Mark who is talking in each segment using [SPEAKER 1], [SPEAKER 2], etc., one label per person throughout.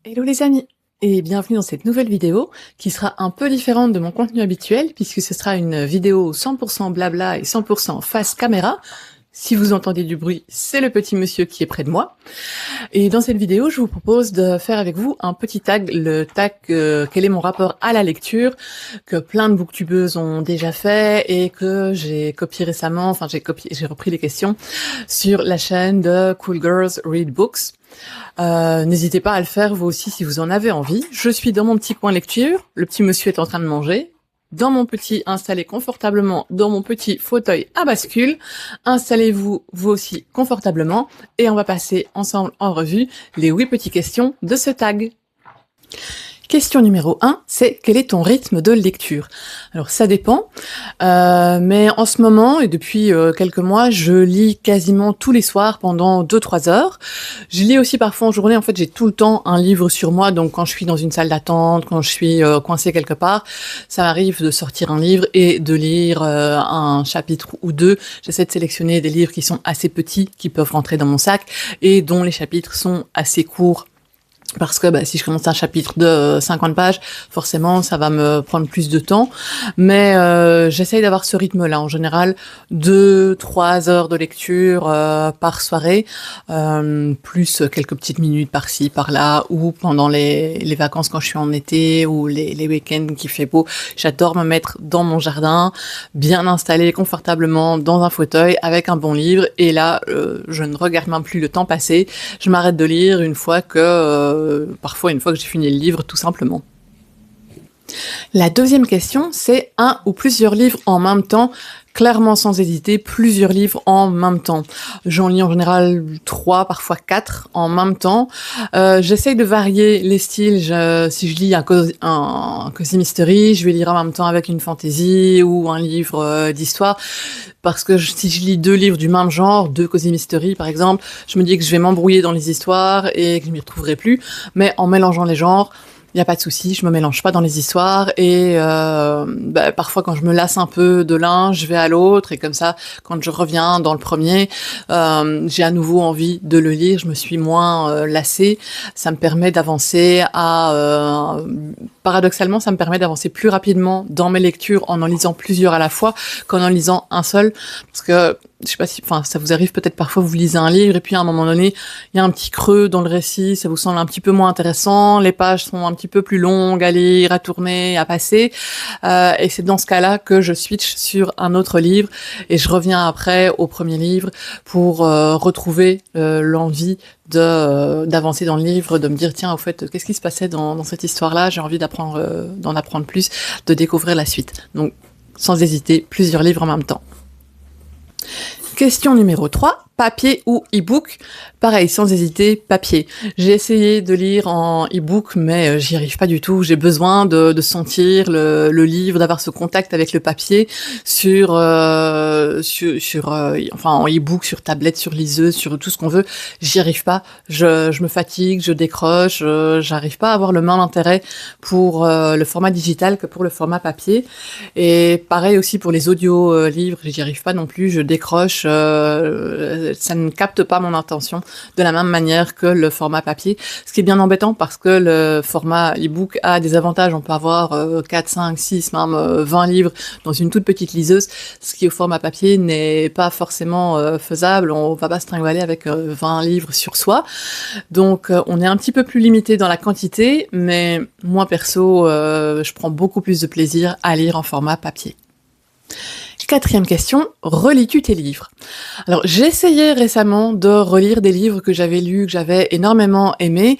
[SPEAKER 1] Hello les amis et bienvenue dans cette nouvelle vidéo qui sera un peu différente de mon contenu habituel puisque ce sera une vidéo 100% blabla et 100% face caméra. Si vous entendez du bruit, c'est le petit monsieur qui est près de moi. Et dans cette vidéo, je vous propose de faire avec vous un petit tag, le tag quel est mon rapport à la lecture, que plein de booktubeuses ont déjà fait et que j'ai copié récemment, enfin j'ai repris les questions sur la chaîne de Cool Girls Read Books. N'hésitez pas à le faire vous aussi si vous en avez envie. Je suis dans mon petit coin lecture, le petit monsieur est en train de manger, installé confortablement dans mon petit fauteuil à bascule. Installez-vous vous aussi confortablement et on va passer ensemble en revue les 8 petites questions de ce tag. Question numéro 1, c'est quel est ton rythme de lecture? Alors ça dépend, mais en ce moment et depuis quelques mois, je lis quasiment tous les soirs pendant 2-3 heures. Je lis aussi parfois en journée, en fait j'ai tout le temps un livre sur moi, donc quand je suis dans une salle d'attente, quand je suis coincée quelque part, ça m'arrive de sortir un livre et de lire un chapitre ou deux. J'essaie de sélectionner des livres qui sont assez petits, qui peuvent rentrer dans mon sac et dont les chapitres sont assez courts. Parce que si je commence un chapitre de 50 pages, forcément, ça va me prendre plus de temps. Mais j'essaye d'avoir ce rythme-là. En général, 2-3 heures de lecture par soirée, plus quelques petites minutes par-ci, par-là, ou pendant les vacances quand je suis en été, ou les week-ends qu'il fait beau. J'adore me mettre dans mon jardin, bien installé confortablement dans un fauteuil, avec un bon livre. Et là, je ne regarde même plus le temps passer. Je m'arrête de lire parfois une fois que j'ai fini le livre, tout simplement. La deuxième question, c'est un ou plusieurs livres en même temps. Clairement, sans hésiter, plusieurs livres en même temps. J'en lis en général 3, parfois 4 en même temps. J'essaye de varier les styles. Si je lis un cozy mystery, je vais lire en même temps avec une fantasy ou un livre d'histoire. Parce que si je lis 2 livres du même genre, 2 cozy mystery par exemple, je me dis que je vais m'embrouiller dans les histoires et que je m'y retrouverai plus. Mais en mélangeant les genres, il n'y a pas de souci, je me mélange pas dans les histoires et parfois quand je me lasse un peu de l'un, je vais à l'autre et comme ça, quand je reviens dans le premier, j'ai à nouveau envie de le lire, je me suis moins lassée. Ça me permet d'avancer paradoxalement, ça me permet d'avancer plus rapidement dans mes lectures en lisant plusieurs à la fois qu'en en lisant un seul, parce que je sais pas si, ça vous arrive peut-être parfois, vous lisez un livre et puis à un moment donné, il y a un petit creux dans le récit, ça vous semble un petit peu moins intéressant, les pages sont un petit peu plus longues à lire, à tourner, à passer, et c'est dans ce cas-là que je switch sur un autre livre et je reviens après au premier livre pour retrouver l'envie d'avancer dans le livre, de me dire tiens au fait qu'est-ce qui se passait dans cette histoire-là, j'ai envie d'en apprendre plus, de découvrir la suite. Donc sans hésiter, plusieurs livres en même temps. Question numéro 3, papier ou e-book? Pareil, sans hésiter, papier. J'ai essayé de lire en e-book, mais j'y arrive pas du tout. J'ai besoin de sentir le livre, d'avoir ce contact avec le papier en e-book, sur tablette, sur liseuse, sur tout ce qu'on veut. J'y arrive pas. Je me fatigue, je décroche. J'arrive pas à avoir le même intérêt pour le format digital que pour le format papier. Et pareil aussi pour les audio livres, j'y arrive pas non plus. Je décroche. Ça ne capte pas mon intention de la même manière que le format papier, ce qui est bien embêtant parce que le format e-book a des avantages. On peut avoir 4, 5, 6, même 20 livres dans une toute petite liseuse, ce qui au format papier n'est pas forcément faisable. On va pas se trimballer avec 20 livres sur soi. Donc on est un petit peu plus limité dans la quantité, mais moi perso, je prends beaucoup plus de plaisir à lire en format papier. Quatrième question, relis-tu tes livres? Alors, j'ai essayé récemment de relire des livres que j'avais lus, que j'avais énormément aimés,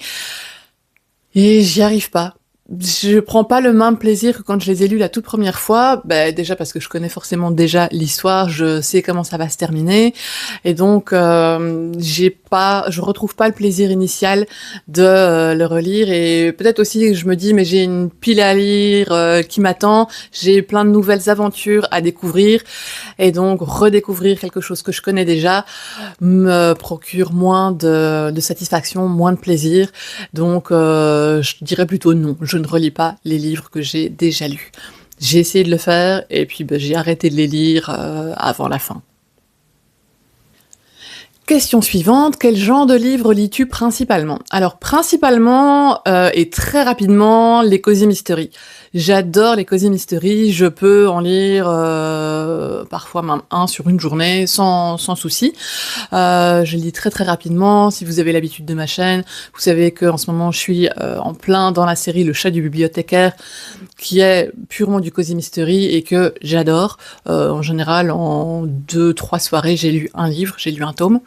[SPEAKER 1] et j'y arrive pas. Je prends pas le même plaisir que quand je les ai lus la toute première fois, déjà parce que je connais forcément déjà l'histoire, je sais comment ça va se terminer, et donc je retrouve pas le plaisir initial de le relire, et peut-être aussi que je me dis mais j'ai une pile à lire qui m'attend, j'ai plein de nouvelles aventures à découvrir, et donc redécouvrir quelque chose que je connais déjà me procure moins de satisfaction, moins de plaisir, donc je dirais plutôt non, je ne relis pas les livres que j'ai déjà lus. J'ai essayé de le faire et puis j'ai arrêté de les lire avant la fin. Question suivante, quel genre de livre lis-tu principalement? Alors principalement et très rapidement les cozy mystery. J'adore les cozy mystery, je peux en lire parfois même un sur une journée sans souci. Je lis très très rapidement. Si vous avez l'habitude de ma chaîne, vous savez que en ce moment je suis en plein dans la série Le Chat du bibliothécaire, qui est purement du cozy mystery et que j'adore. En général, en 2-3 soirées, j'ai lu un livre, j'ai lu un tome.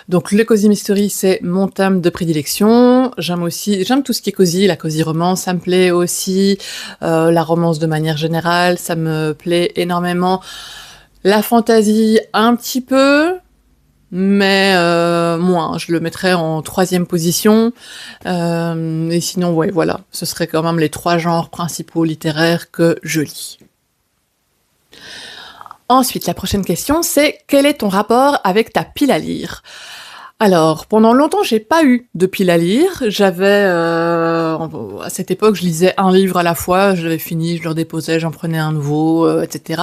[SPEAKER 1] Donc le cozy mystery, c'est mon thème de prédilection. J'aime tout ce qui est cozy, la cozy romance, ça me plaît aussi. La romance de manière générale, ça me plaît énormément. La fantasy, un petit peu, mais moins. Je le mettrais en 3e position. Et sinon, ouais, voilà, ce serait quand même les 3 genres principaux littéraires que je lis. Ensuite, la prochaine question, c'est quel est ton rapport avec ta pile à lire? Alors, pendant longtemps, j'ai pas eu de pile à lire. J'avais, à cette époque, je lisais un livre à la fois, je l'avais fini, je le redéposais, j'en prenais un nouveau, etc.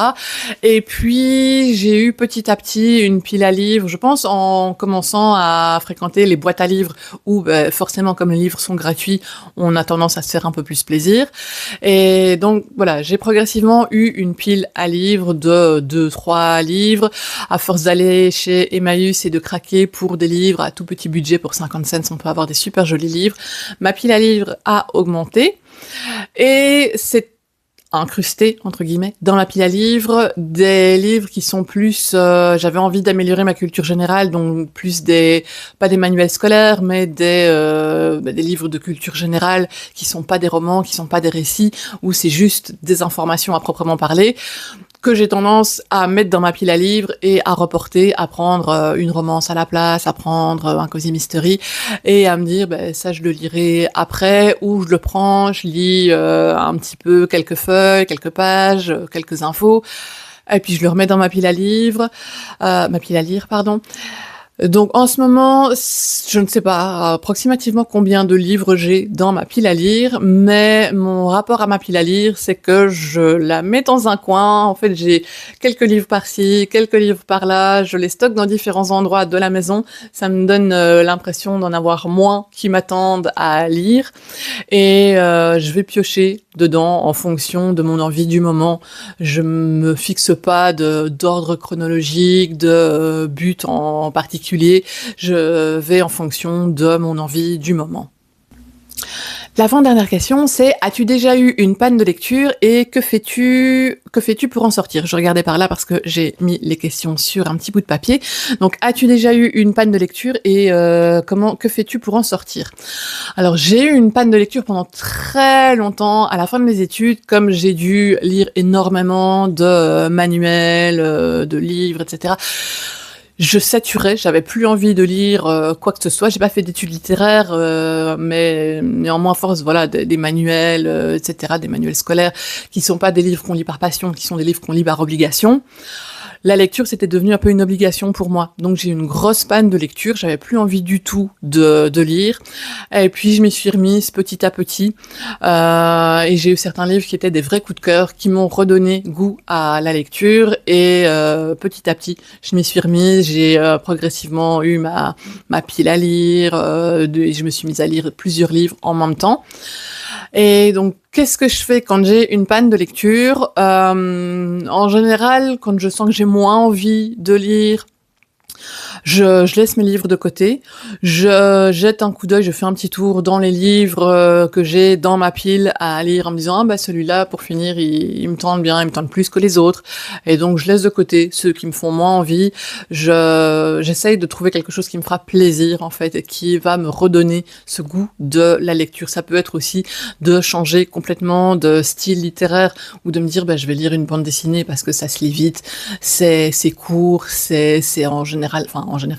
[SPEAKER 1] Et puis, j'ai eu petit à petit une pile à livres, je pense, en commençant à fréquenter les boîtes à livres, où forcément, comme les livres sont gratuits, on a tendance à se faire un peu plus plaisir. Et donc, voilà, j'ai progressivement eu une pile à livres de 2-3 livres, à force d'aller chez Emmaüs et de craquer pour des livres à tout petit budget pour 50 cents, on peut avoir des super jolis livres. Ma pile à livres a augmenté et c'est incrusté, entre guillemets, dans la pile à livres, des livres qui sont plus... j'avais envie d'améliorer ma culture générale, donc plus pas des manuels scolaires, mais des livres de culture générale qui sont pas des romans, qui sont pas des récits, où c'est juste des informations à proprement parler, que j'ai tendance à mettre dans ma pile à livres et à reporter, à prendre une romance à la place, à prendre un cozy mystery et à me dire ça je le lirai après, ou je le prends, je lis un petit peu quelques feuilles, quelques pages, quelques infos et puis je le remets dans ma pile à lire, pardon. Donc en ce moment, je ne sais pas approximativement combien de livres j'ai dans ma pile à lire, mais mon rapport à ma pile à lire, c'est que je la mets dans un coin. En fait, j'ai quelques livres par-ci, quelques livres par-là, je les stocke dans différents endroits de la maison. Ça me donne l'impression d'en avoir moins qui m'attendent à lire. Et je vais piocher dedans en fonction de mon envie du moment. Je me fixe pas d'ordre chronologique, de but en particulier. Je vais en fonction de mon envie du moment. L'avant-dernière question, c'est as-tu déjà eu une panne de lecture et que fais-tu pour en sortir? Je regardais par là parce que j'ai mis les questions sur un petit bout de papier. Donc, as-tu déjà eu une panne de lecture et que fais-tu pour en sortir? Alors, j'ai eu une panne de lecture pendant très longtemps à la fin de mes études, comme j'ai dû lire énormément de manuels, de livres, etc. Je saturais, j'avais plus envie de lire quoi que ce soit. J'ai pas fait d'études littéraires, mais néanmoins, à force, voilà, des manuels, etc., des manuels scolaires, qui sont pas des livres qu'on lit par passion, qui sont des livres qu'on lit par obligation. La lecture, c'était devenu un peu une obligation pour moi. Donc j'ai eu une grosse panne de lecture, j'avais plus envie du tout de lire. Et puis je m'y suis remise petit à petit. Et j'ai eu certains livres qui étaient des vrais coups de cœur, qui m'ont redonné goût à la lecture. Et petit à petit, je m'y suis remise. J'ai progressivement eu ma pile à lire. Et je me suis mise à lire plusieurs livres en même temps. Et donc, qu'est-ce que je fais quand j'ai une panne de lecture? En général, quand je sens que j'ai moins envie de lire, je laisse mes livres de côté, je jette un coup d'œil, je fais un petit tour dans les livres que j'ai dans ma pile à lire en me disant celui-là pour finir il me tente bien, il me tente plus que les autres, et donc je laisse de côté ceux qui me font moins envie. J'essaye de trouver quelque chose qui me fera plaisir en fait et qui va me redonner ce goût de la lecture. Ça peut être aussi de changer complètement de style littéraire ou de me dire je vais lire une bande dessinée parce que ça se lit vite, c'est court, c'est en général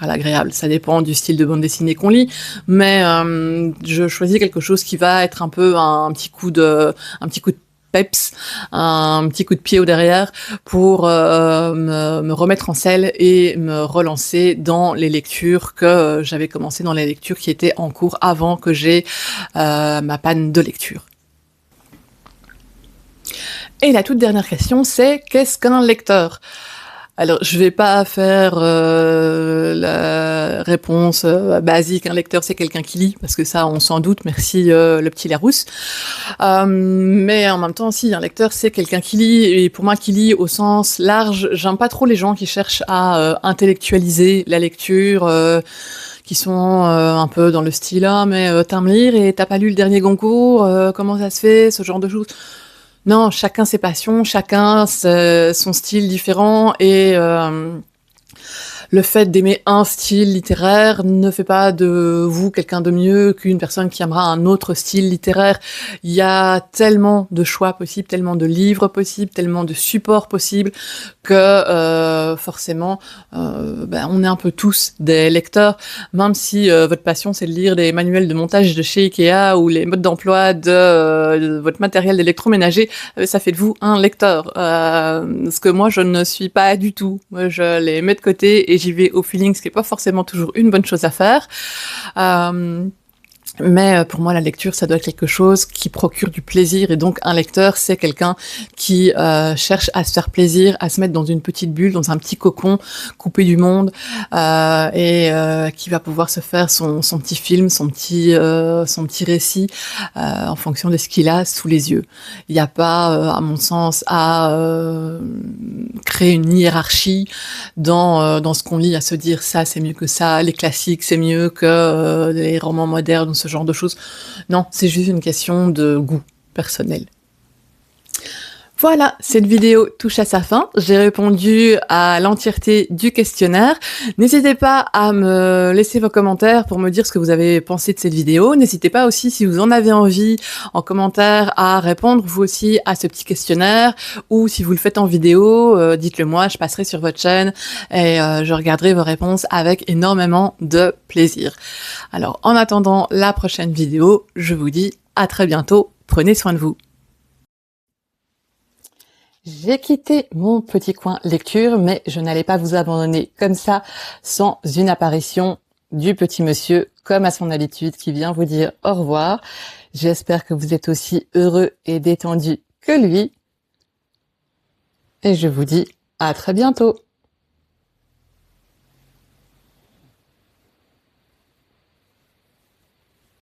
[SPEAKER 1] agréable. Ça dépend du style de bande dessinée qu'on lit, mais je choisis quelque chose qui va être un peu un petit coup de peps, un petit coup de pied au derrière pour me remettre en selle et me relancer dans les lectures que j'avais commencé, dans les lectures qui étaient en cours avant que j'ai ma panne de lecture. Et la toute dernière question, c'est qu'est-ce qu'un lecteur ? Alors, je vais pas faire la réponse basique. Un lecteur, c'est quelqu'un qui lit, parce que ça, on s'en doute. Merci, le petit Larousse. Mais en même temps, si un lecteur, c'est quelqu'un qui lit. Et pour moi, qui lit au sens large, j'aime pas trop les gens qui cherchent à intellectualiser la lecture. Qui sont un peu dans le style mais t'aimes lire et t'as pas lu le dernier Goncourt, comment ça se fait, ce genre de choses. Non, chacun ses passions, chacun son style différent et le fait d'aimer un style littéraire ne fait pas de vous quelqu'un de mieux qu'une personne qui aimera un autre style littéraire. Il y a tellement de choix possibles, tellement de livres possibles, tellement de supports possibles que forcément, on est un peu tous des lecteurs, même si votre passion c'est de lire les manuels de montage de chez Ikea ou les modes d'emploi de votre matériel d'électroménager, ça fait de vous un lecteur. Ce que moi je ne suis pas du tout. Moi je les mets de côté et j'y vais au feeling, ce qui est pas forcément toujours une bonne chose à faire. Mais pour moi, la lecture, ça doit être quelque chose qui procure du plaisir. Et donc, un lecteur, c'est quelqu'un qui cherche à se faire plaisir, à se mettre dans une petite bulle, dans un petit cocon, coupé du monde, et qui va pouvoir se faire son petit film, son petit récit, en fonction de ce qu'il a sous les yeux. Il n'y a pas, à mon sens, à créer une hiérarchie dans ce qu'on lit, à se dire ça, c'est mieux que ça, les classiques, c'est mieux que les romans modernes, ce genre de choses. Non, c'est juste une question de goût personnel. Voilà, cette vidéo touche à sa fin. J'ai répondu à l'entièreté du questionnaire. N'hésitez pas à me laisser vos commentaires pour me dire ce que vous avez pensé de cette vidéo. N'hésitez pas aussi, si vous en avez envie, en commentaire, à répondre vous aussi à ce petit questionnaire. Ou si vous le faites en vidéo, dites-le moi, je passerai sur votre chaîne et je regarderai vos réponses avec énormément de plaisir. Alors, en attendant la prochaine vidéo, je vous dis à très bientôt. Prenez soin de vous. J'ai quitté mon petit coin lecture, mais je n'allais pas vous abandonner comme ça, sans une apparition du petit monsieur, comme à son habitude, qui vient vous dire au revoir. J'espère que vous êtes aussi heureux et détendu que lui. Et je vous dis à très bientôt.